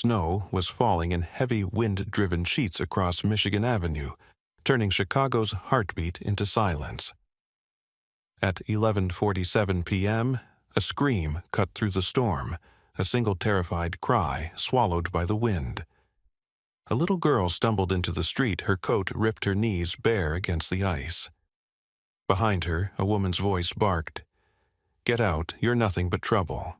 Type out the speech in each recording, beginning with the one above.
snow was falling in heavy wind-driven sheets across Michigan Avenue, turning Chicago's heartbeat into silence. At 11:47 p.m., a scream cut through the storm, a single terrified cry swallowed by the wind. A little girl stumbled into the street, her coat ripped her knees bare against the ice. Behind her, a woman's voice barked, "Get out, you're nothing but trouble."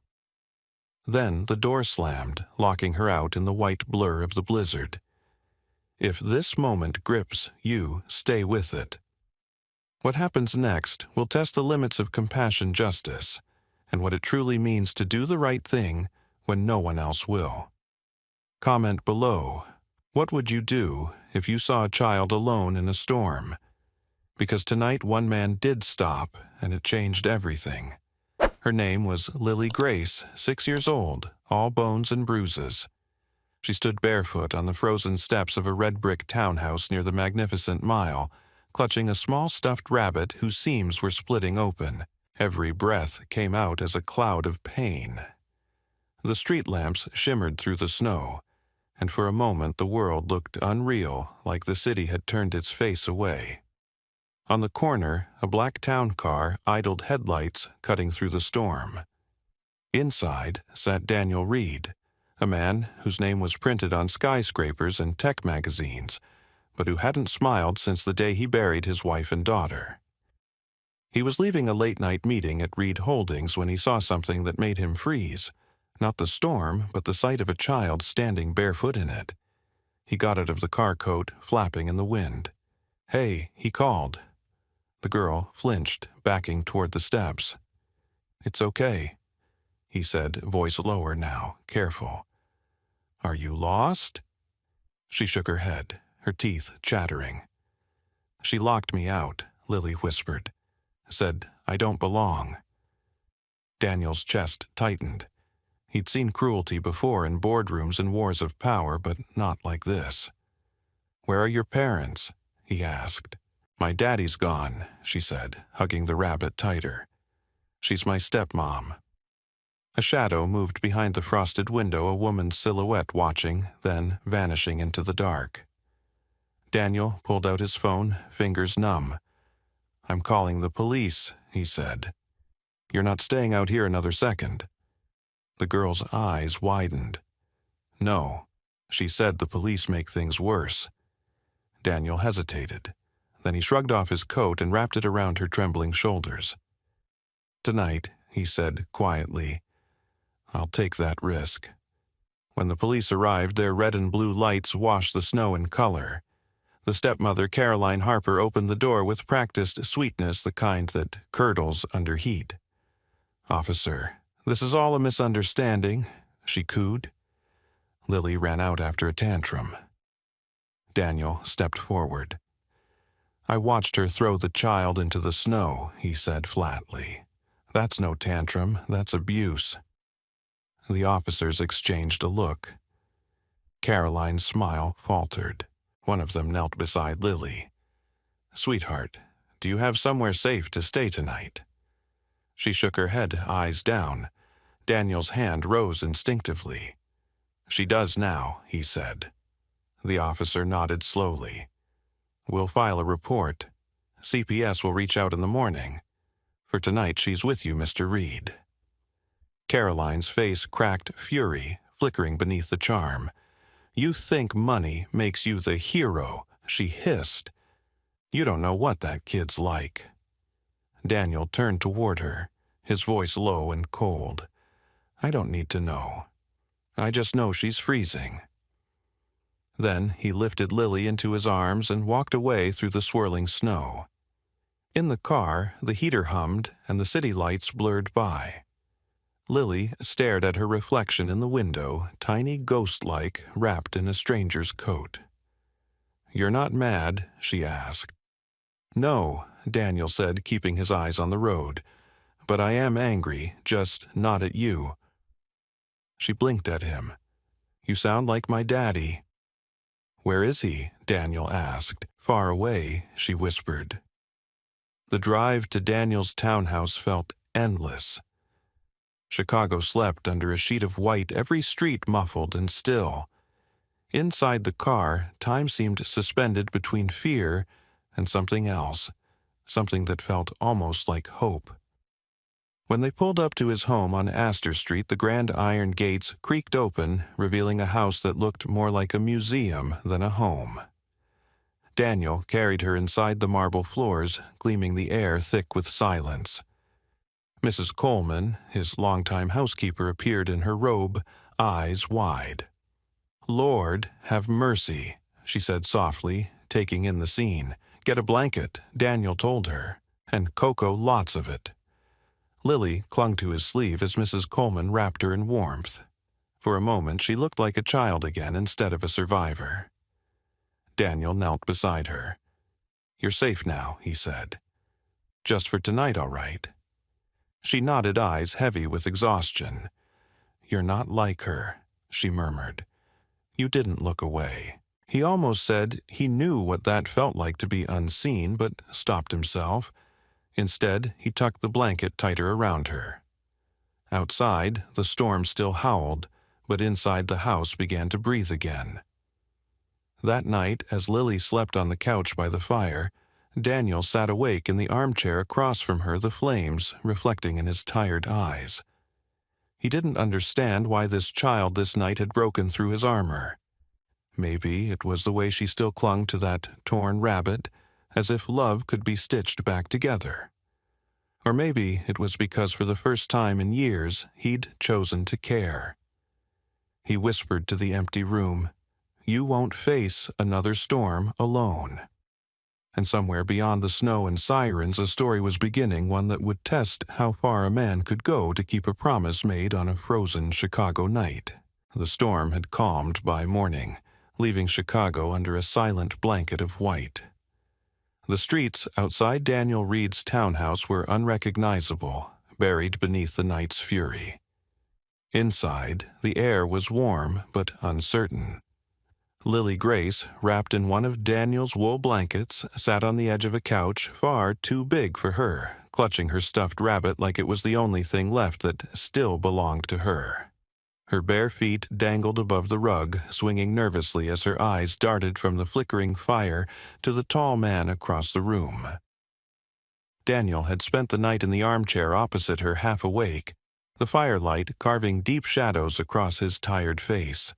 Then the door slammed, locking her out in the white blur of the blizzard. If this moment grips you, stay with it. What happens next will test the limits of compassion justice, and what it truly means to do the right thing when no one else will. Comment below, what would you do if you saw a child alone in a storm? Because tonight one man did stop, and it changed everything. Her name was Lily Grace, 6 years old, all bones and bruises. She stood barefoot on the frozen steps of a red-brick townhouse near the Magnificent Mile, clutching a small stuffed rabbit whose seams were splitting open. Every breath came out as a cloud of pain. The street lamps shimmered through the snow, and for a moment the world looked unreal, like the city had turned its face away. On the corner, a black town car idled, headlights cutting through the storm. Inside sat Daniel Reed, a man whose name was printed on skyscrapers and tech magazines, but who hadn't smiled since the day he buried his wife and daughter. He was leaving a late-night meeting at Reed Holdings when he saw something that made him freeze. Not the storm, but the sight of a child standing barefoot in it. He got out of the car coat, flapping in the wind. "Hey," he called. The girl flinched, backing toward the steps. "It's okay," he said, voice lower now, careful. "Are you lost?" She shook her head, her teeth chattering. "She locked me out," Lily whispered. "Said I don't belong." Daniel's chest tightened. He'd seen cruelty before in boardrooms and wars of power, but not like this. "Where are your parents?" he asked. "My daddy's gone," she said, hugging the rabbit tighter. "She's my stepmom." A shadow moved behind the frosted window, a woman's silhouette watching, then vanishing into the dark. Daniel pulled out his phone, fingers numb. "I'm calling the police," he said. "You're not staying out here another second." The girl's eyes widened. "No," she said, "the police make things worse." Daniel hesitated. Then he shrugged off his coat and wrapped it around her trembling shoulders. "Tonight," he said quietly, "I'll take that risk." When the police arrived, their red and blue lights washed the snow in color. The stepmother, Caroline Harper, opened the door with practiced sweetness, the kind that curdles under heat. "Officer, this is all a misunderstanding," she cooed. Lily ran out after a tantrum. Daniel stepped forward. "I watched her throw the child into the snow," he said flatly. "That's no tantrum, that's abuse." The officers exchanged a look. Caroline's smile faltered. One of them knelt beside Lily. "Sweetheart, do you have somewhere safe to stay tonight?" She shook her head, eyes down. Daniel's hand rose instinctively. "She does now," he said. The officer nodded slowly. "We'll file a report. CPS will reach out in the morning. For tonight, she's with you, Mr. Reed." Caroline's face cracked fury, flickering beneath the charm. "You think money makes you the hero," she hissed. "You don't know what that kid's like." Daniel turned toward her, his voice low and cold. "I don't need to know. I just know she's freezing." Then he lifted Lily into his arms and walked away through the swirling snow. In the car, the heater hummed and the city lights blurred by. Lily stared at her reflection in the window, tiny ghost-like, wrapped in a stranger's coat. "You're not mad?" she asked. "No," Daniel said, keeping his eyes on the road. "But I am angry, just not at you." She blinked at him. "You sound like my daddy." "Where is he?" Daniel asked. "Far away," she whispered. The drive to Daniel's townhouse felt endless. Chicago slept under a sheet of white, every street muffled and still. Inside the car, time seemed suspended between fear and something else, something that felt almost like hope. When they pulled up to his home on Astor Street, the grand iron gates creaked open, revealing a house that looked more like a museum than a home. Daniel carried her inside the marble floors, gleaming the air thick with silence. Mrs. Coleman, his longtime housekeeper, appeared in her robe, eyes wide. "Lord, have mercy," she said softly, taking in the scene. "Get a blanket," Daniel told her, "and cocoa, lots of it." Lily clung to his sleeve as Mrs. Coleman wrapped her in warmth. For a moment she looked like a child again instead of a survivor. Daniel knelt beside her. "You're safe now," he said. "Just for tonight, all right?" She nodded, eyes heavy with exhaustion. "You're not like her," she murmured. "You didn't look away." He almost said he knew what that felt like to be unseen, but stopped himself. Instead, he tucked the blanket tighter around her. Outside, the storm still howled, but inside the house began to breathe again. That night, as Lily slept on the couch by the fire, Daniel sat awake in the armchair across from her, the flames reflecting in his tired eyes. He didn't understand why this child this night had broken through his armor. Maybe it was the way she still clung to that torn rabbit, as if love could be stitched back together. Or maybe it was because for the first time in years he'd chosen to care. He whispered to the empty room, "You won't face another storm alone." And somewhere beyond the snow and sirens, a story was beginning, one that would test how far a man could go to keep a promise made on a frozen Chicago night. The storm had calmed by morning, leaving Chicago under a silent blanket of white. The streets outside Daniel Reed's townhouse were unrecognizable, buried beneath the night's fury. Inside, the air was warm but uncertain. Lily Grace, wrapped in one of Daniel's wool blankets, sat on the edge of a couch far too big for her, clutching her stuffed rabbit like it was the only thing left that still belonged to her. Her bare feet dangled above the rug, swinging nervously as her eyes darted from the flickering fire to the tall man across the room. Daniel had spent the night in the armchair opposite her, half awake, the firelight carving deep shadows across his tired face.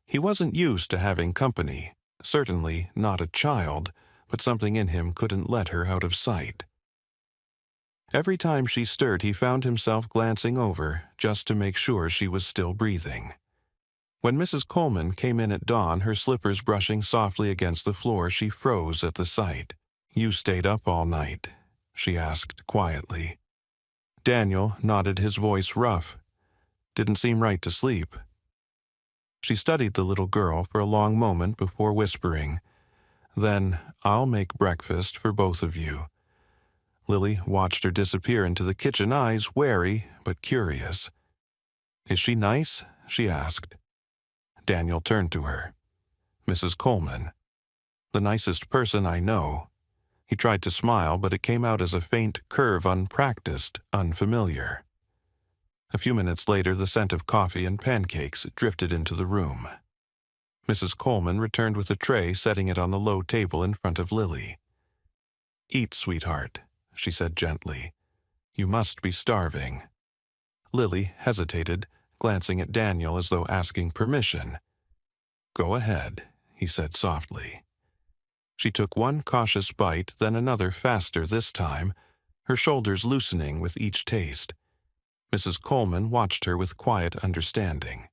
He wasn't used to having company, certainly not a child, but something in him couldn't let her out of sight. Every time she stirred, he found himself glancing over, just to make sure she was still breathing. When Mrs. Coleman came in at dawn, her slippers brushing softly against the floor, she froze at the sight. "You stayed up all night?" she asked quietly. Daniel nodded, his voice rough. "Didn't seem right to sleep." She studied the little girl for a long moment before whispering, "Then I'll make breakfast for both of you." Lily watched her disappear into the kitchen, eyes wary but curious. "Is she nice?" she asked. Daniel turned to her. "Mrs. Coleman. The nicest person I know." He tried to smile, but it came out as a faint curve, unpracticed, unfamiliar. A few minutes later, the scent of coffee and pancakes drifted into the room. Mrs. Coleman returned with a tray, setting it on the low table in front of Lily. "Eat, sweetheart," she said gently. "You must be starving." Lily hesitated, glancing at Daniel as though asking permission. "Go ahead," he said softly. She took one cautious bite, then another, faster this time, her shoulders loosening with each taste. Mrs. Coleman watched her with quiet understanding.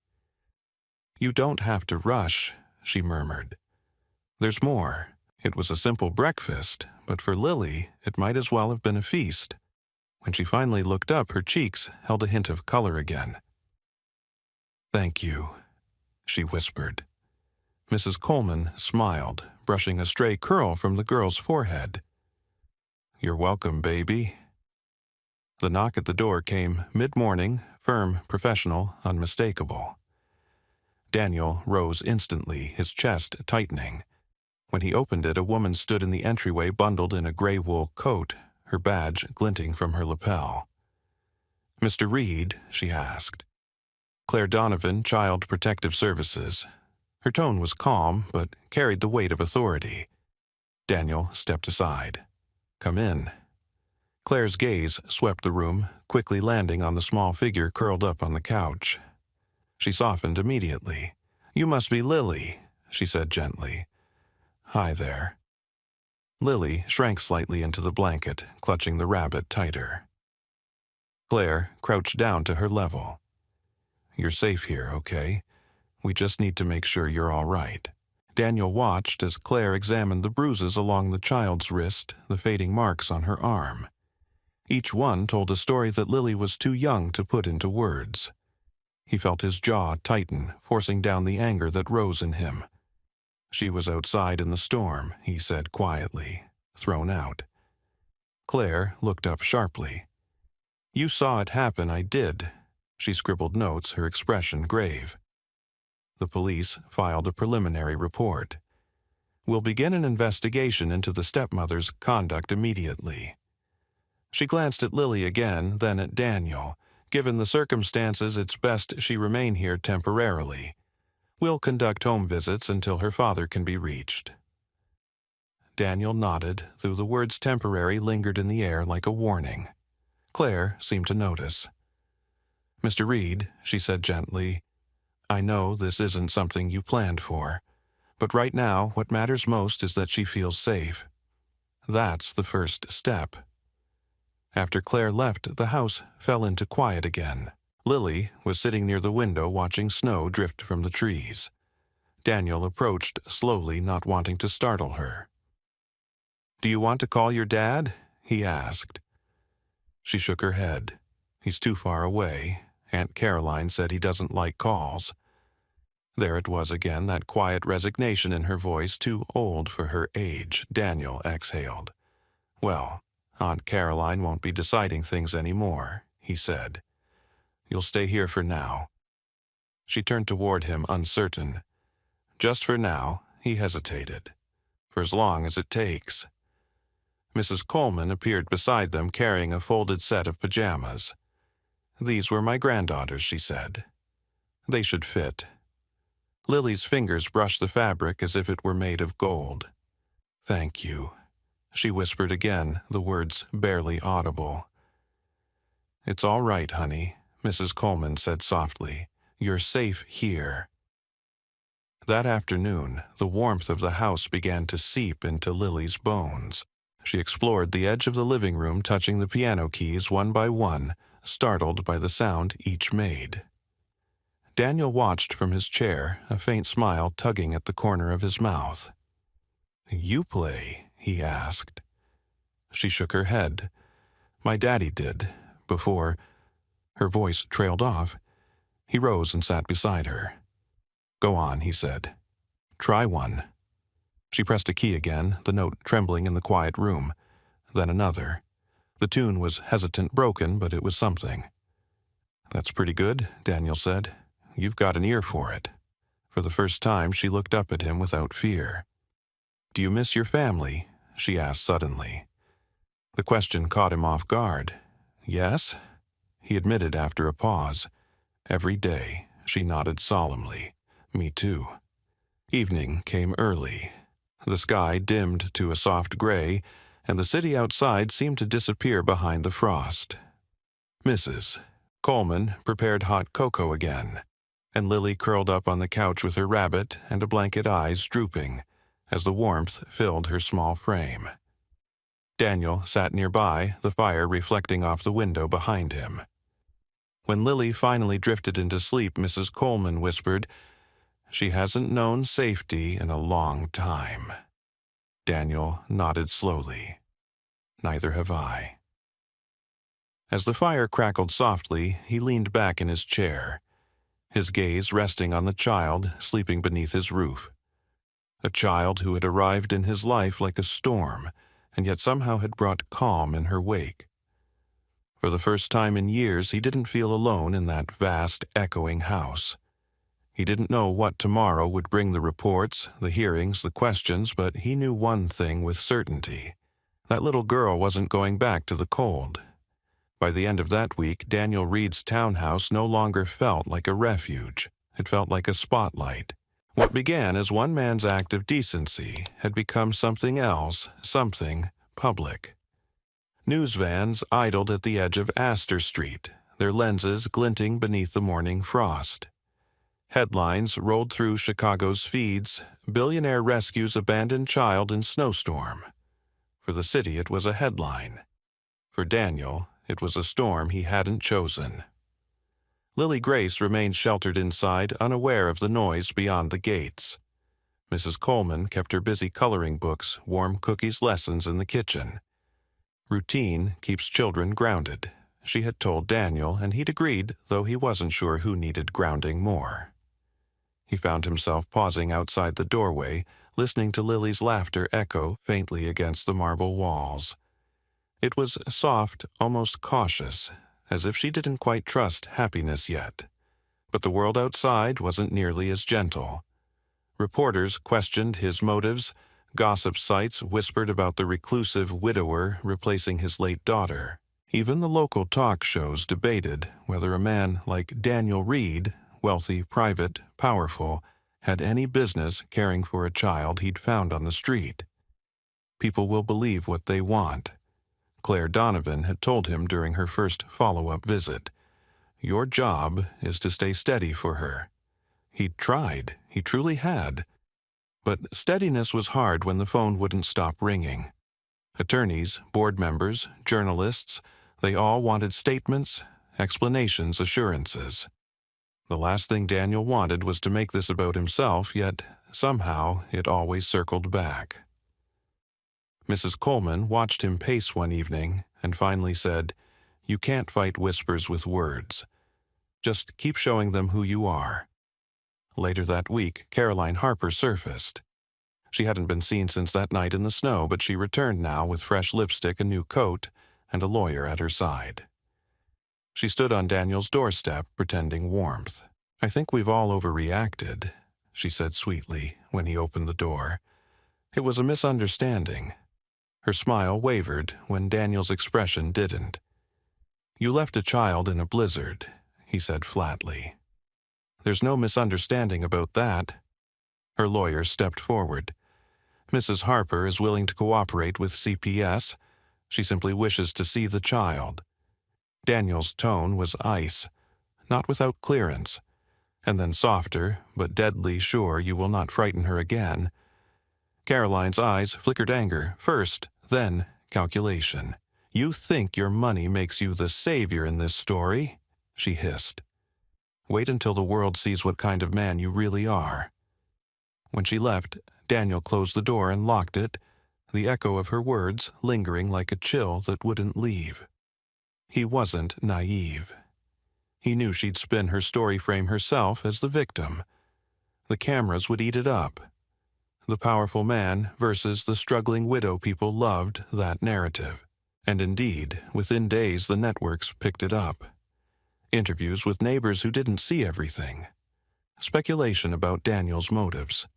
"You don't have to rush," she murmured. "There's more. It was a simple breakfast, but for Lily, it might as well have been a feast." When she finally looked up, her cheeks held a hint of color again. "Thank you," she whispered. Mrs. Coleman smiled, brushing a stray curl from the girl's forehead. "You're welcome, baby." The knock at the door came mid-morning, firm, professional, unmistakable. Daniel rose instantly, his chest tightening. When he opened it, a woman stood in the entryway, bundled in a gray wool coat, her badge glinting from her lapel. Mr. Reed, she asked. Claire Donovan, Child Protective Services. Her tone was calm, but carried the weight of authority. Daniel stepped aside. Come in. Claire's gaze swept the room, quickly landing on the small figure curled up on the couch. She softened immediately. You must be Lily, she said gently. Hi there. Lily shrank slightly into the blanket, clutching the rabbit tighter. Claire crouched down to her level. You're safe here, okay? We just need to make sure you're all right. Daniel watched as Claire examined the bruises along the child's wrist, the fading marks on her arm. Each one told a story that Lily was too young to put into words. He felt his jaw tighten, forcing down the anger that rose in him. She was outside in the storm, he said quietly, thrown out. Claire looked up sharply. You saw it happen, I did. She scribbled notes, her expression grave. The police filed a preliminary report. We'll begin an investigation into the stepmother's conduct immediately. She glanced at Lily again, then at Daniel. Given the circumstances, it's best she remain here temporarily. We'll conduct home visits until her father can be reached. Daniel nodded, though the words temporary lingered in the air like a warning. Claire seemed to notice. Mr. Reed, she said gently, I know this isn't something you planned for, but right now what matters most is that she feels safe. That's the first step. After Claire left, the house fell into quiet again. Lily was sitting near the window watching snow drift from the trees. Daniel approached slowly, not wanting to startle her. Do you want to call your dad? He asked. She shook her head. He's too far away. Aunt Caroline said he doesn't like calls. There it was again, that quiet resignation in her voice, too old for her age. Daniel exhaled. Well, Aunt Caroline won't be deciding things anymore, he said. You'll stay here for now. She turned toward him, uncertain. Just for now, he hesitated. For as long as it takes. Mrs. Coleman appeared beside them carrying a folded set of pajamas. These were my granddaughters, she said. They should fit. Lily's fingers brushed the fabric as if it were made of gold. Thank you, she whispered again, the words barely audible. It's all right, honey, Mrs. Coleman said softly. You're safe here. That afternoon, the warmth of the house began to seep into Lily's bones. She explored the edge of the living room, touching the piano keys one by one, startled by the sound each made. Daniel watched from his chair, a faint smile tugging at the corner of his mouth. You play? He asked. She shook her head. My daddy did, before. Her voice trailed off. He rose and sat beside her. Go on, he said. Try one. She pressed a key again, the note trembling in the quiet room. Then another. The tune was hesitant broken, but it was something. That's pretty good, Daniel said. You've got an ear for it. For the first time, she looked up at him without fear. Do you miss your family? She asked suddenly. The question caught him off guard. Yes, he admitted after a pause. Every day, she nodded solemnly. Me too. Evening came early. The sky dimmed to a soft gray, and the city outside seemed to disappear behind the frost. Mrs. Coleman prepared hot cocoa again, and Lily curled up on the couch with her rabbit and a blanket, eyes drooping, as the warmth filled her small frame. Daniel sat nearby, the fire reflecting off the window behind him. When Lily finally drifted into sleep, Mrs. Coleman whispered, She hasn't known safety in a long time. Daniel nodded slowly. Neither have I. As the fire crackled softly, he leaned back in his chair, his gaze resting on the child sleeping beneath his roof. A child who had arrived in his life like a storm, and yet somehow had brought calm in her wake. For the first time in years, he didn't feel alone in that vast, echoing house. He didn't know what tomorrow would bring, the reports, the hearings, the questions, but he knew one thing with certainty. That little girl wasn't going back to the cold. By the end of that week, Daniel Reed's townhouse no longer felt like a refuge. It felt like a spotlight. What began as one man's act of decency had become something else, something public. News vans idled at the edge of Astor Street, their lenses glinting beneath the morning frost. Headlines rolled through Chicago's feeds: "Billionaire rescues abandoned child in snowstorm." For the city, it was a headline. For Daniel, it was a storm he hadn't chosen. Lily Grace remained sheltered inside, unaware of the noise beyond the gates. Mrs. Coleman kept her busy coloring books, warm cookies lessons in the kitchen. Routine keeps children grounded, she had told Daniel, and he'd agreed, though he wasn't sure who needed grounding more. He found himself pausing outside the doorway, listening to Lily's laughter echo faintly against the marble walls. It was soft, almost cautious, as if she didn't quite trust happiness yet. But the world outside wasn't nearly as gentle. Reporters questioned his motives. Gossip sites whispered about the reclusive widower replacing his late daughter. Even the local talk shows debated whether a man like Daniel Reed, wealthy, private, powerful, had any business caring for a child he'd found on the street. People will believe what they want. Claire Donovan had told him during her first follow-up visit. Your job is to stay steady for her. He'd tried, he truly had. But steadiness was hard when the phone wouldn't stop ringing. Attorneys, board members, journalists, they all wanted statements, explanations, assurances. The last thing Daniel wanted was to make this about himself, yet somehow it always circled back. Mrs. Coleman watched him pace one evening and finally said, "You can't fight whispers with words. Just keep showing them who you are." Later that week, Caroline Harper surfaced. She hadn't been seen since that night in the snow, but she returned now with fresh lipstick, a new coat, and a lawyer at her side. She stood on Daniel's doorstep, pretending warmth. "I think we've all overreacted," she said sweetly when he opened the door. "It was a misunderstanding." Her smile wavered when Daniel's expression didn't. "You left a child in a blizzard," he said flatly. "There's no misunderstanding about that." Her lawyer stepped forward. "Mrs. Harper is willing to cooperate with CPS. She simply wishes to see the child." Daniel's tone was ice, not without clearance, and then softer, but deadly sure you will not frighten her again. Caroline's eyes flickered anger first, then calculation. "You think your money makes you the savior in this story?" she hissed. "Wait until the world sees what kind of man you really are." When she left, Daniel closed the door and locked it, the echo of her words lingering like a chill that wouldn't leave. He wasn't naive. He knew she'd spin her story frame herself as the victim. The cameras would eat it up. The powerful man versus the struggling widow. People loved that narrative. And indeed, within days the networks picked it up. Interviews with neighbors who didn't see everything. Speculation about Daniel's motives.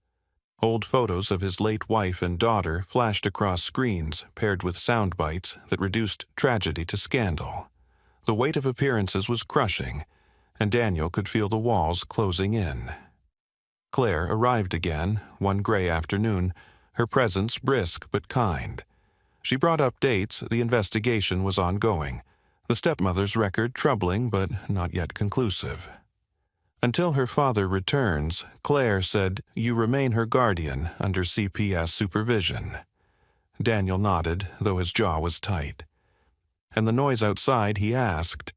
Old photos of his late wife and daughter flashed across screens, paired with sound bites that reduced tragedy to scandal. The weight of appearances was crushing, and Daniel could feel the walls closing in. Claire arrived again, one gray afternoon, her presence brisk but kind. She brought up dates. The investigation was ongoing. The stepmother's record troubling but not yet conclusive. Until her father returns, Claire said, "You remain her guardian under CPS supervision." Daniel nodded, though his jaw was tight. "And the noise outside," he asked.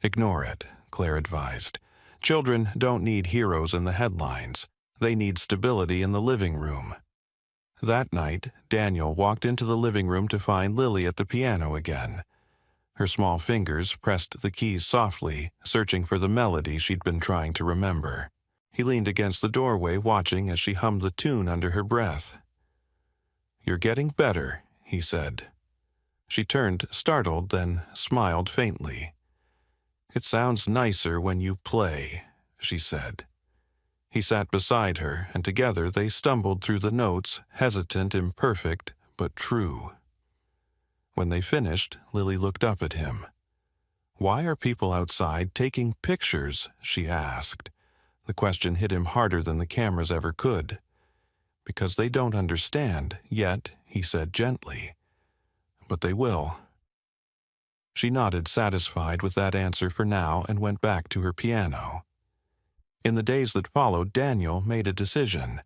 "Ignore it," Claire advised. "Children don't need heroes in the headlines. They need stability in the living room." That night, Daniel walked into the living room to find Lily at the piano again. Her small fingers pressed the keys softly, searching for the melody she'd been trying to remember. He leaned against the doorway, watching as she hummed the tune under her breath. "You're getting better," he said. She turned, startled, then smiled faintly. "It sounds nicer when you play," she said. He sat beside her, and together they stumbled through the notes, hesitant, imperfect, but true. When they finished, Lily looked up at him. "Why are people outside taking pictures?" she asked. The question hit him harder than the cameras ever could. "Because they don't understand yet," he said gently. "But they will." She nodded, satisfied with that answer for now, and went back to her piano. In the days that followed, Daniel made a decision.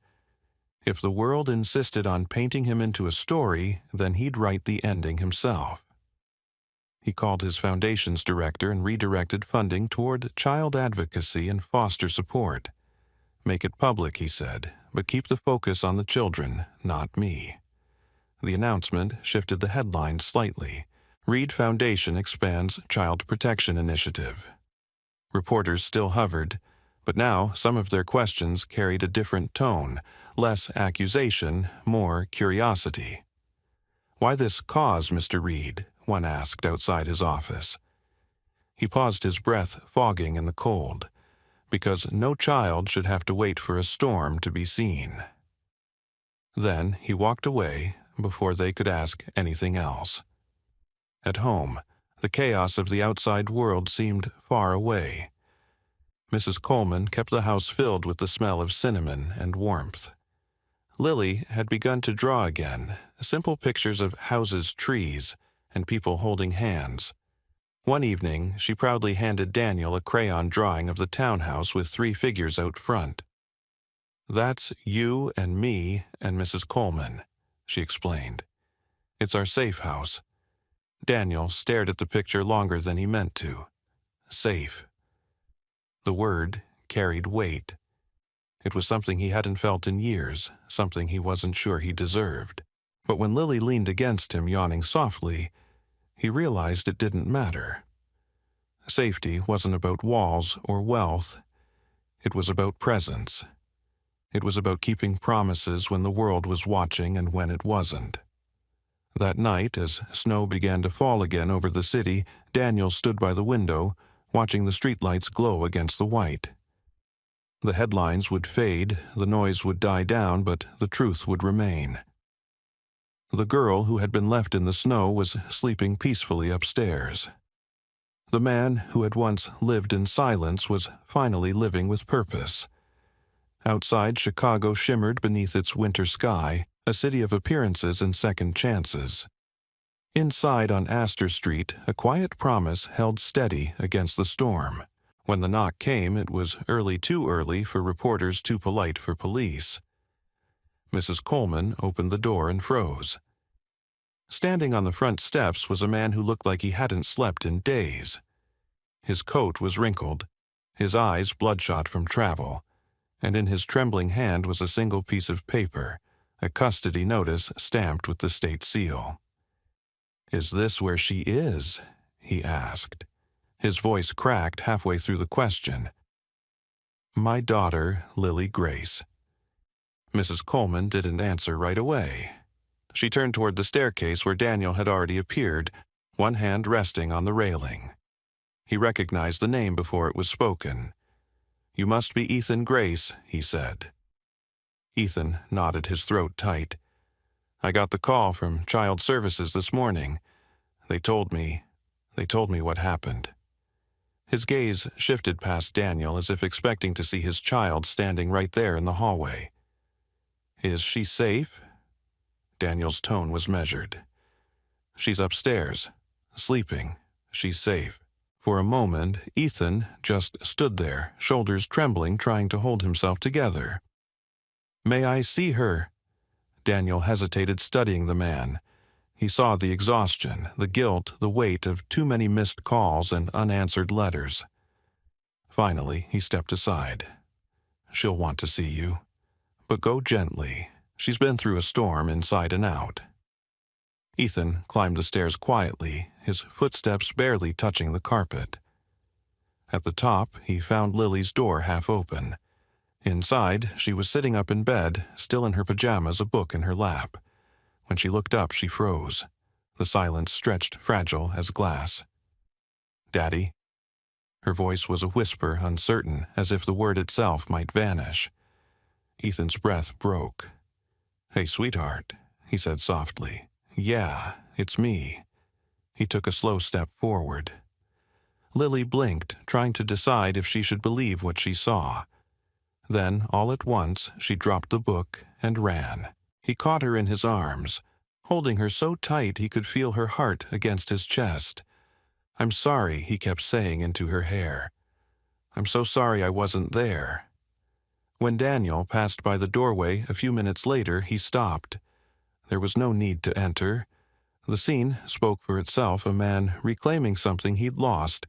If the world insisted on painting him into a story, then he'd write the ending himself. He called his foundation's director and redirected funding toward child advocacy and foster support. "Make it public," he said, "but keep the focus on the children, not me." The announcement shifted the headline slightly. "Reed Foundation expands Child Protection Initiative." Reporters still hovered, but now some of their questions carried a different tone, less accusation, more curiosity. "Why this cause, Mr. Reed?" one asked outside his office. He paused, his breath fogging in the cold. "Because no child should have to wait for a storm to be seen." Then he walked away before they could ask anything else. At home, the chaos of the outside world seemed far away. Mrs. Coleman kept the house filled with the smell of cinnamon and warmth. Lily had begun to draw again, simple pictures of houses, trees, and people holding hands. One evening, she proudly handed Daniel a crayon drawing of the townhouse with 3 figures out front. "That's you and me and Mrs. Coleman," she explained. "It's our safe house." Daniel stared at the picture longer than he meant to. Safe. The word carried weight. It was something he hadn't felt in years, something he wasn't sure he deserved. But when Lily leaned against him, yawning softly, he realized it didn't matter. Safety wasn't about walls or wealth. It was about presence. It was about keeping promises when the world was watching and when it wasn't. That night, as snow began to fall again over the city, Daniel stood by the window, watching the streetlights glow against the white. The headlines would fade, the noise would die down, but the truth would remain. The girl who had been left in the snow was sleeping peacefully upstairs. The man who had once lived in silence was finally living with purpose. Outside, Chicago shimmered beneath its winter sky, a city of appearances and second chances. Inside on Astor Street, a quiet promise held steady against the storm. When the knock came, it was too early for reporters, too polite for police. Mrs. Coleman opened the door and froze. Standing on the front steps was a man who looked like he hadn't slept in days. His coat was wrinkled, his eyes bloodshot from travel, and in his trembling hand was a single piece of paper, a custody notice stamped with the state seal. "Is this where she is?" he asked. His voice cracked halfway through the question. "My daughter, Lily Grace." Mrs. Coleman didn't answer right away. She turned toward the staircase where Daniel had already appeared, one hand resting on the railing. He recognized the name before it was spoken. "You must be Ethan Grace," he said. Ethan nodded, his throat tight. "I got the call from Child Services this morning. They told me what happened." His gaze shifted past Daniel as if expecting to see his child standing right there in the hallway. "Is she safe?" Daniel's tone was measured. "She's upstairs, sleeping. She's safe." For a moment, Ethan just stood there, shoulders trembling, trying to hold himself together. "May I see her?" Daniel hesitated, studying the man. He saw the exhaustion, the guilt, the weight of too many missed calls and unanswered letters. Finally, he stepped aside. "She'll want to see you. But go gently. She's been through a storm inside and out." Ethan climbed the stairs quietly, his footsteps barely touching the carpet. At the top, he found Lily's door half open. Inside, she was sitting up in bed, still in her pajamas, a book in her lap. When she looked up, she froze. The silence stretched fragile as glass. "Daddy?" Her voice was a whisper, uncertain, as if the word itself might vanish. Ethan's breath broke. "Hey, sweetheart," he said softly. "Yeah, it's me." He took a slow step forward. Lily blinked, trying to decide if she should believe what she saw. Then, all at once, she dropped the book and ran. He caught her in his arms, holding her so tight he could feel her heart against his chest. "I'm sorry," he kept saying into her hair. "I'm so sorry I wasn't there." When Daniel passed by the doorway a few minutes later, he stopped. There was no need to enter. The scene spoke for itself, a man reclaiming something he'd lost,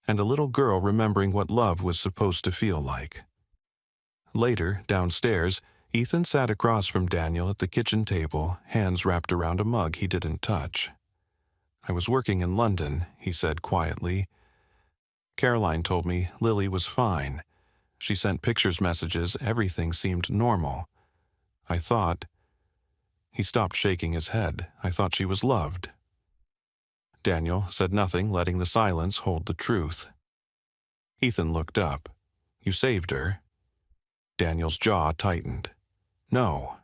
and a little girl remembering what love was supposed to feel like. Later, downstairs, Ethan sat across from Daniel at the kitchen table, hands wrapped around a mug he didn't touch. "I was working in London," he said quietly. "Caroline told me Lily was fine. She sent pictures messages, everything seemed normal. I thought—" He stopped shaking his head. "I thought she was loved." Daniel said nothing, letting the silence hold the truth. Ethan looked up. "You saved her?" Daniel's jaw tightened. "No,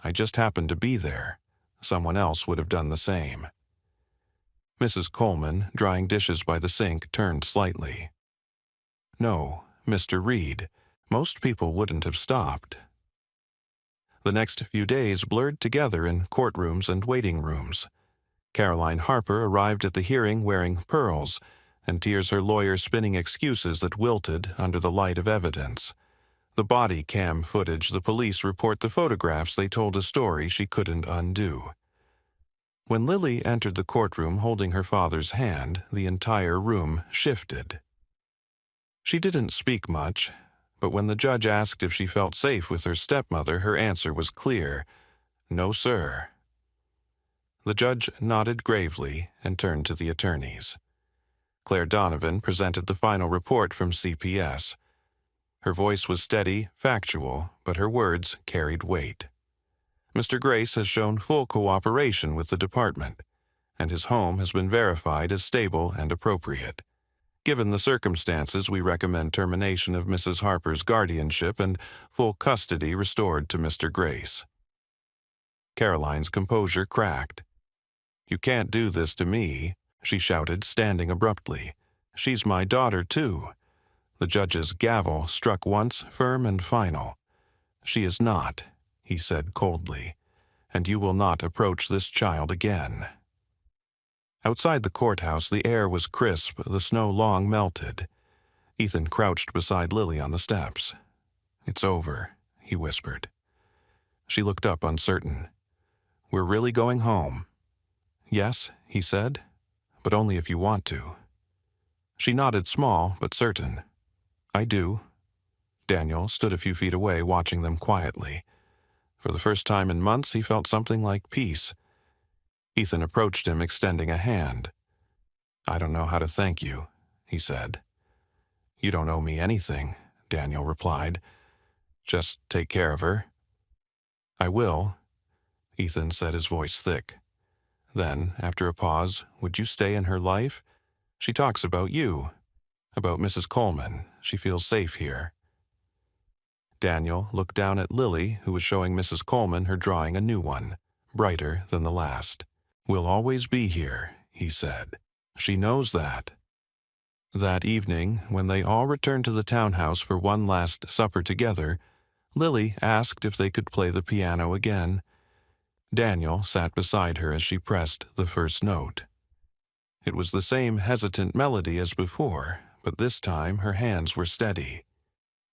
I just happened to be there. Someone else would have done the same." Mrs. Coleman, drying dishes by the sink, turned slightly. "No, Mr. Reed, most people wouldn't have stopped." The next few days blurred together in courtrooms and waiting rooms. Caroline Harper arrived at the hearing wearing pearls, and tears her lawyer spinning excuses that wilted under the light of evidence. The body cam footage, the police report, the photographs, they told a story she couldn't undo. When Lily entered the courtroom holding her father's hand, the entire room shifted. She didn't speak much, but when the judge asked if she felt safe with her stepmother, her answer was clear: "No, sir." The judge nodded gravely and turned to the attorneys. Claire Donovan presented the final report from CPS. Her voice was steady, factual, but her words carried weight. "Mr. Grace has shown full cooperation with the department, and his home has been verified as stable and appropriate. Given the circumstances, we recommend termination of Mrs. Harper's guardianship and full custody restored to Mr. Grace." Caroline's composure cracked. "You can't do this to me," she shouted, standing abruptly. "She's my daughter, too." The judge's gavel struck once, firm and final. "She is not," he said coldly, "and you will not approach this child again." Outside the courthouse, the air was crisp, the snow long melted. Ethan crouched beside Lily on the steps. "It's over," he whispered. She looked up uncertain. "We're really going home?" "Yes," he said, "but only if you want to." She nodded, small but certain. "I do." Daniel stood a few feet away, watching them quietly. For the first time in months, he felt something like peace. Ethan approached him, extending a hand. "I don't know how to thank you," he said. "You don't owe me anything," Daniel replied. "Just take care of her." "I will," Ethan said, his voice thick. Then, after a pause, "Would you stay in her life? She talks about you, about Mrs. Coleman. She feels safe here." Daniel looked down at Lily, who was showing Mrs. Coleman her drawing, a new one, brighter than the last. "We'll always be here," he said. "She knows that." That evening, when they all returned to the townhouse for one last supper together, Lily asked if they could play the piano again. Daniel sat beside her as she pressed the first note. It was the same hesitant melody as before, but this time her hands were steady.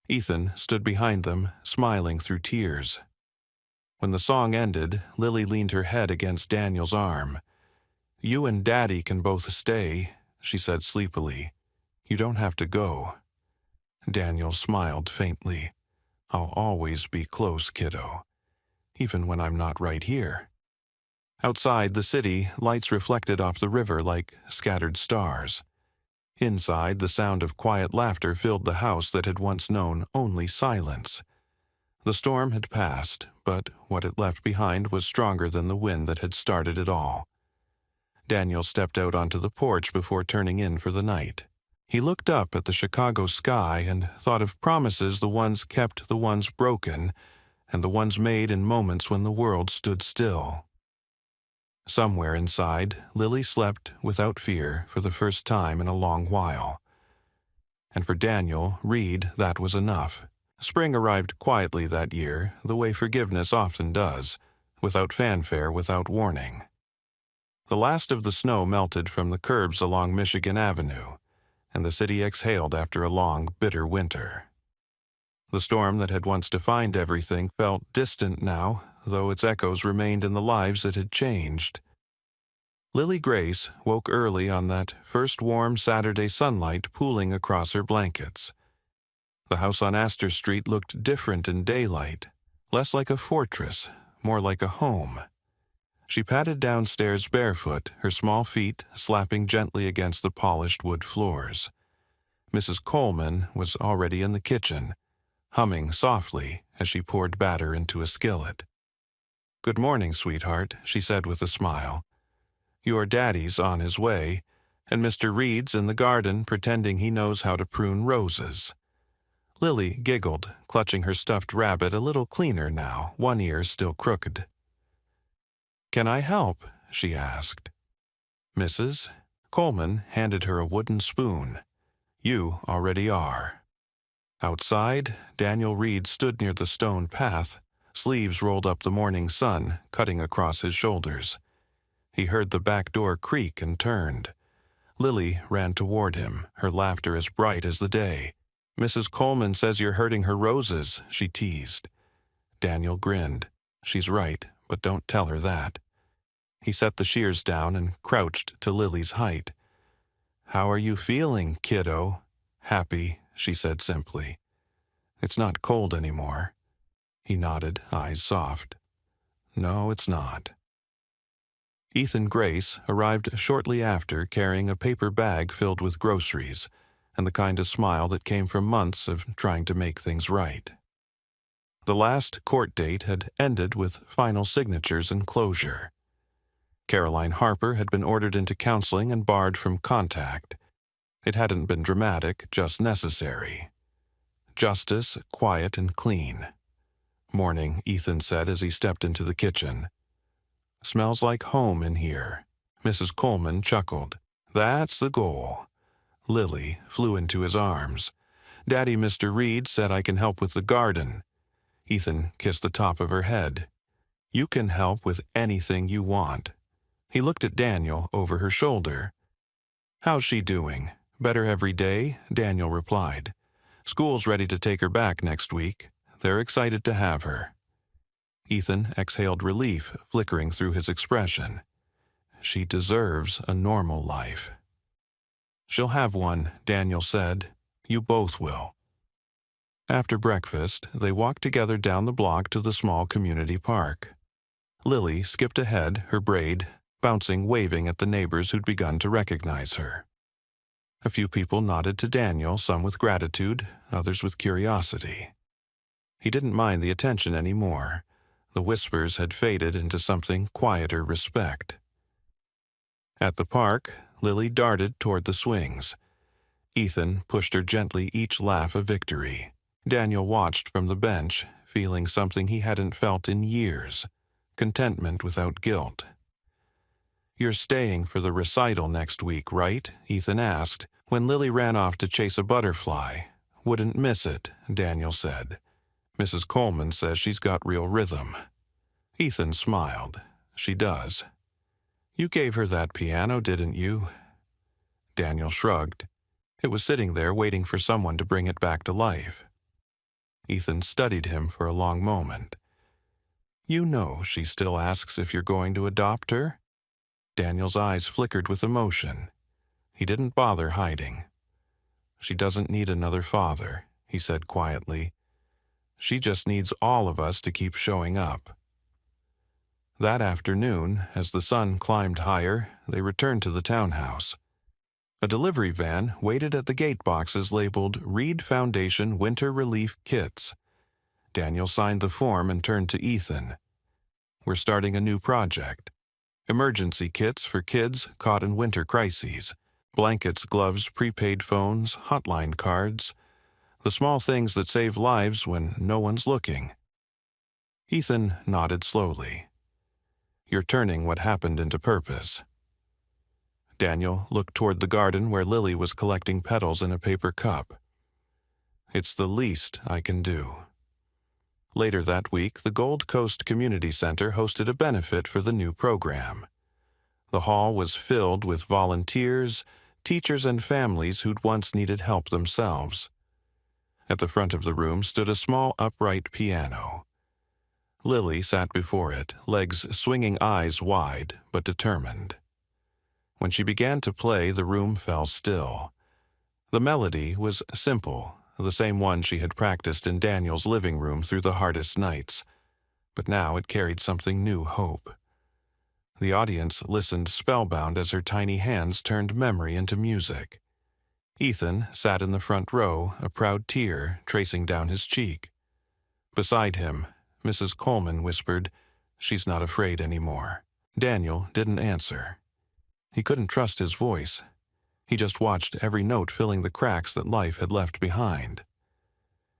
Ethan stood behind them, smiling through tears. When the song ended, Lily leaned her head against Daniel's arm. "You and Daddy can both stay," she said sleepily. "You don't have to go." Daniel smiled faintly. "I'll always be close, kiddo, even when I'm not right here." Outside the city, lights reflected off the river like scattered stars. Inside, the sound of quiet laughter filled the house that had once known only silence. The storm had passed, but what it left behind was stronger than the wind that had started it all. Daniel stepped out onto the porch before turning in for the night. He looked up at the Chicago sky and thought of promises, the ones kept, the ones broken, and the ones made in moments when the world stood still. Somewhere inside, Lily slept without fear for the first time in a long while. and for Daniel Reed that was enough. Spring arrived quietly that year, the way forgiveness often does, without fanfare, without warning. The last of the snow melted from the curbs along Michigan Avenue, and the city exhaled after a long, bitter winter. The storm that had once defined everything felt distant now, though its echoes remained in the lives it had changed. Lily Grace woke early on that first warm Saturday sunlight pooling across her blankets. The house on Astor Street looked different in daylight, less like a fortress, more like a home. She padded downstairs barefoot, her small feet slapping gently against the polished wood floors. Mrs. Coleman was already in the kitchen, humming softly as she poured batter into a skillet. "Good morning, sweetheart," she said with a smile. "Your daddy's on his way, and Mr. Reed's in the garden pretending he knows how to prune roses." Lily giggled, clutching her stuffed rabbit a little cleaner now, one ear still crooked. "Can I help?" she asked. Mrs. Coleman handed her a wooden spoon. "You already are." Outside, Daniel Reed stood near the stone path, sleeves rolled up the morning sun, cutting across his shoulders. He heard the back door creak and turned. Lily ran toward him, her laughter as bright as the day. "Mrs. Coleman says you're hurting her roses," she teased. Daniel grinned. "She's right, but don't tell her that." He set the shears down and crouched to Lily's height. "How are you feeling, kiddo?" "Happy," she said simply. "It's not cold anymore." He nodded, eyes soft. "No, it's not." Ethan Grace arrived shortly after, carrying a paper bag filled with groceries, and the kind of smile that came from months of trying to make things right. The last court date had ended with final signatures and closure. Caroline Harper had been ordered into counseling and barred from contact. It hadn't been dramatic, just necessary. Justice, quiet and clean. "Morning," Ethan said as he stepped into the kitchen. "Smells like home in here." Mrs. Coleman chuckled. "That's the goal." Lily flew into his arms. "Daddy, Mr. Reed said I can help with the garden." Ethan kissed the top of her head. "You can help with anything you want." He looked at Daniel over her shoulder. "How's she doing?" "Better every day," Daniel replied. "School's ready to take her back next week. They're excited to have her." Ethan exhaled relief, flickering through his expression. "She deserves a normal life." "She'll have one," Daniel said. "You both will." After breakfast, they walked together down the block to the small community park. Lily skipped ahead, her braid bouncing, waving at the neighbors who'd begun to recognize her. A few people nodded to Daniel, some with gratitude, others with curiosity. He didn't mind the attention anymore. The whispers had faded into something quieter respect. At the park, Lily darted toward the swings. Ethan pushed her gently, each laugh a victory. Daniel watched from the bench, feeling something he hadn't felt in years, contentment without guilt. "You're staying for the recital next week, right?" Ethan asked, when Lily ran off to chase a butterfly. "Wouldn't miss it," Daniel said. "Mrs. Coleman says she's got real rhythm." Ethan smiled. "She does." "You gave her that piano, didn't you?" Daniel shrugged. It was sitting there waiting for someone to bring it back to life. Ethan studied him for a long moment. "You know she still asks if you're going to adopt her?" Daniel's eyes flickered with emotion. He didn't bother hiding. "She doesn't need another father," he said quietly. "She just needs all of us to keep showing up." That afternoon, as the sun climbed higher, they returned to the townhouse. A delivery van waited at the gate boxes labeled Reed Foundation Winter Relief Kits. Daniel signed the form and turned to Ethan. "We're starting a new project. Emergency kits for kids caught in winter crises. Blankets, gloves, prepaid phones, hotline cards. The small things that save lives when no one's looking." Ethan nodded slowly. "You're turning what happened into purpose." Daniel looked toward the garden where Lily was collecting petals in a paper cup. It's the least I can do. Later that week, the Gold Coast Community Center hosted a benefit for the new program. The hall was filled with volunteers, teachers, and families who'd once needed help themselves. At the front of the room stood a small upright piano. Lily sat before it, legs swinging, eyes wide, but determined. When she began to play, the room fell still. The melody was simple, the same one she had practiced in Daniel's living room through the hardest nights, but now it carried something new hope. The audience listened spellbound as her tiny hands turned memory into music. Ethan sat in the front row, a proud tear tracing down his cheek. Beside him, Mrs. Coleman whispered, "She's not afraid anymore." Daniel didn't answer. He couldn't trust his voice. He just watched every note filling the cracks that life had left behind.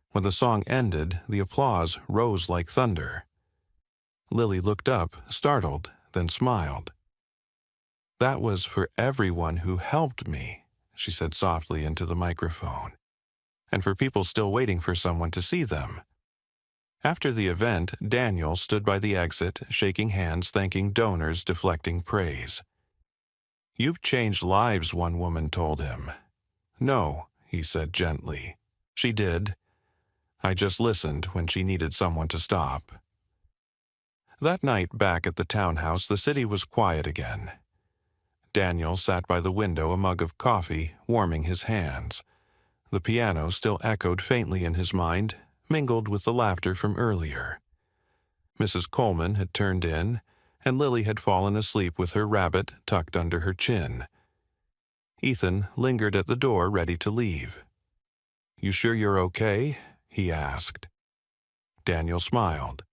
When the song ended, the applause rose like thunder. Lily looked up, startled, then smiled. "That was for everyone who helped me," she said softly into the microphone, "and for people still waiting for someone to see them." After the event, Daniel stood by the exit, shaking hands, thanking donors, deflecting praise. "You've changed lives," one woman told him. "No," he said gently. "She did. I just listened when she needed someone to stop." That night back at the townhouse, the city was quiet again. Daniel sat by the window, a mug of coffee, warming his hands. The piano still echoed faintly in his mind, mingled with the laughter from earlier. Mrs. Coleman had turned in, and Lily had fallen asleep with her rabbit tucked under her chin. Ethan lingered at the door, ready to leave. "You sure you're okay?" he asked. Daniel smiled.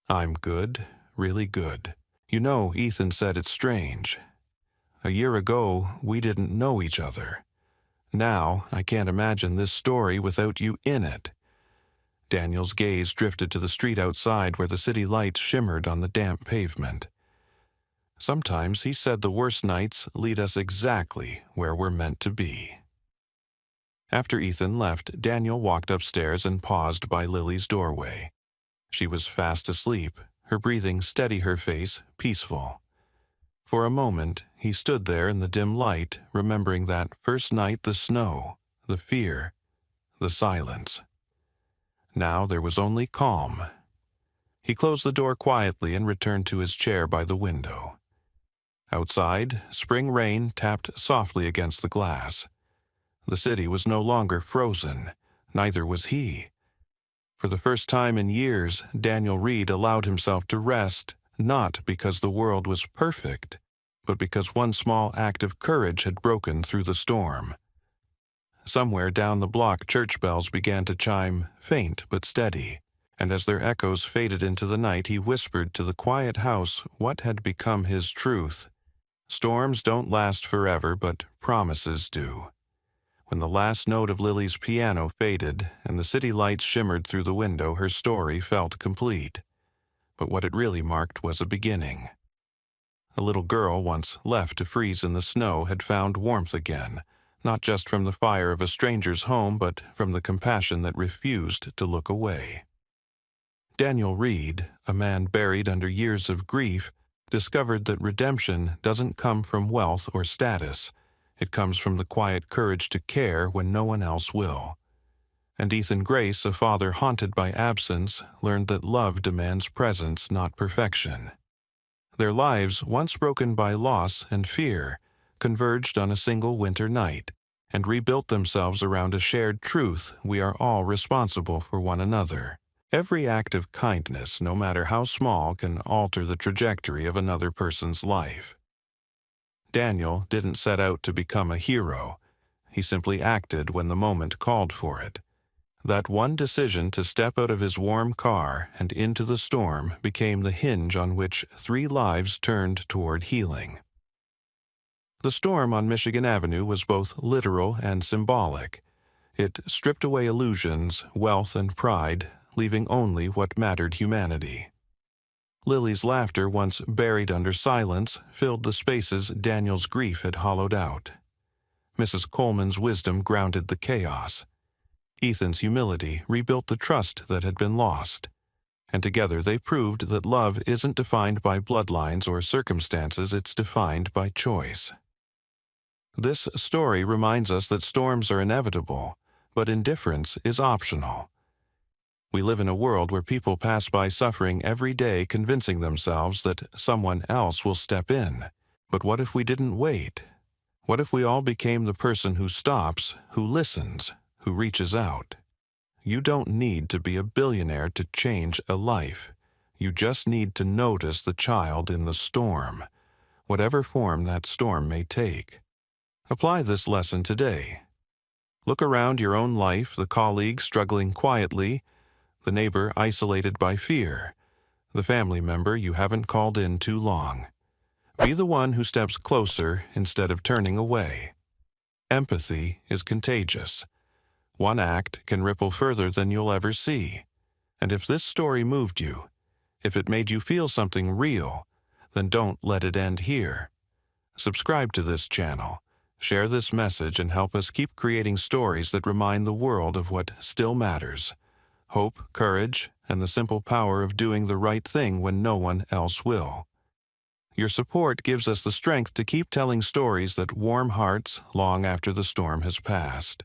"I'm good, really good. You know," Ethan said, "it's strange. A year ago, we didn't know each other. Now, I can't imagine this story without you in it." Daniel's gaze drifted to the street outside where the city lights shimmered on the damp pavement. Sometimes, he said, the worst nights lead us exactly where we're meant to be. After Ethan left, Daniel walked upstairs and paused by Lily's doorway. She was fast asleep, her breathing steady, her face peaceful. For a moment, he stood there in the dim light, remembering that first night, the snow, the fear, the silence. Now there was only calm. He closed the door quietly and returned to his chair by the window. Outside, spring rain tapped softly against the glass. The city was no longer frozen, neither was he. For the first time in years, Daniel Reed allowed himself to rest, not because the world was perfect, but because one small act of courage had broken through the storm. Somewhere down the block, church bells began to chime, faint but steady, and as their echoes faded into the night, he whispered to the quiet house what had become his truth. Storms don't last forever, but promises do. When the last note of Lily's piano faded and the city lights shimmered through the window, her story felt complete. But what it really marked was a beginning. A little girl, once left to freeze in the snow, had found warmth again, not just from the fire of a stranger's home, but from the compassion that refused to look away. Daniel Reed, a man buried under years of grief, discovered that redemption doesn't come from wealth or status. It comes from the quiet courage to care when no one else will. And Ethan Grace, a father haunted by absence, learned that love demands presence, not perfection. Their lives, once broken by loss and fear, converged on a single winter night and rebuilt themselves around a shared truth: we are all responsible for one another. Every act of kindness, no matter how small, can alter the trajectory of another person's life. Daniel didn't set out to become a hero. He simply acted when the moment called for it. That one decision to step out of his warm car and into the storm became the hinge on which 3 lives turned toward healing. The storm on Michigan Avenue was both literal and symbolic. It stripped away illusions, wealth, and pride, leaving only what mattered: humanity. Lily's laughter, once buried under silence, filled the spaces Daniel's grief had hollowed out. Mrs. Coleman's wisdom grounded the chaos. Ethan's humility rebuilt the trust that had been lost, and together they proved that love isn't defined by bloodlines or circumstances, it's defined by choice. This story reminds us that storms are inevitable, but indifference is optional. We live in a world where people pass by suffering every day convincing themselves that someone else will step in. But what if we didn't wait? What if we all became the person who stops, who listens, who reaches out? You don't need to be a billionaire to change a life. You just need to notice the child in the storm, whatever form that storm may take. Apply this lesson today. Look around your own life, the colleague struggling quietly, the neighbor isolated by fear, the family member you haven't called in too long. Be the one who steps closer instead of turning away. Empathy is contagious. One act can ripple further than you'll ever see. And if this story moved you, if it made you feel something real, then don't let it end here. Subscribe to this channel, share this message, and help us keep creating stories that remind the world of what still matters: hope, courage, and the simple power of doing the right thing when no one else will. Your support gives us the strength to keep telling stories that warm hearts long after the storm has passed.